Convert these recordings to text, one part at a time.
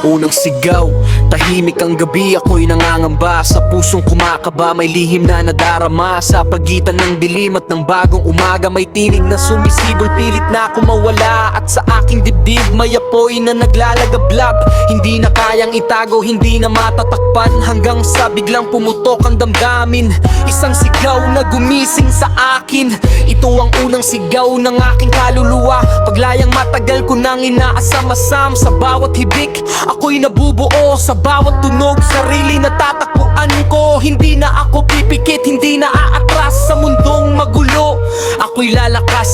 Unang sigaw, tahimik ang gabi, ako'y nangangamba. Sa pusong kumakaba, may lihim na nadarama. Sa pagitan ng dilim at ng bagong umaga, may tinig na sumisibol, pilit na ako mawala. At sa aking dibdib, may apoy na naglalagablab. Hindi na kayang itago, hindi na matatakpan, hanggang sa biglang pumutok ang damdamin. Isang sigaw na gumising sa akin. Ito ang unang sigaw ng aking kaluluwa. Paglayang matagal ko nang inaasam-asam. Sa bawat hibik, ako'y nabubuo. Sa bawat tunog, sarili na tatakbuhan ko. Hindi na ako pipikit, hindi na aatras sa mundong magulo. Ako'y lalakas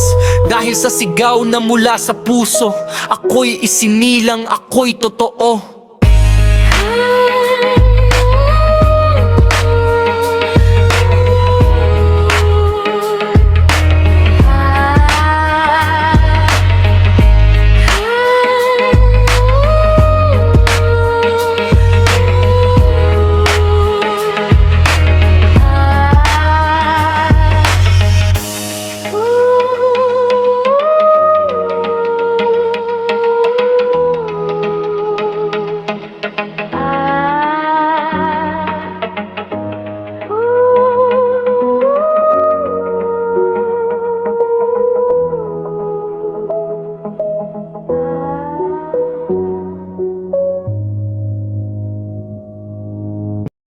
dahil sa sigaw na mula sa puso. Ako'y isinilang, ako'y totoo.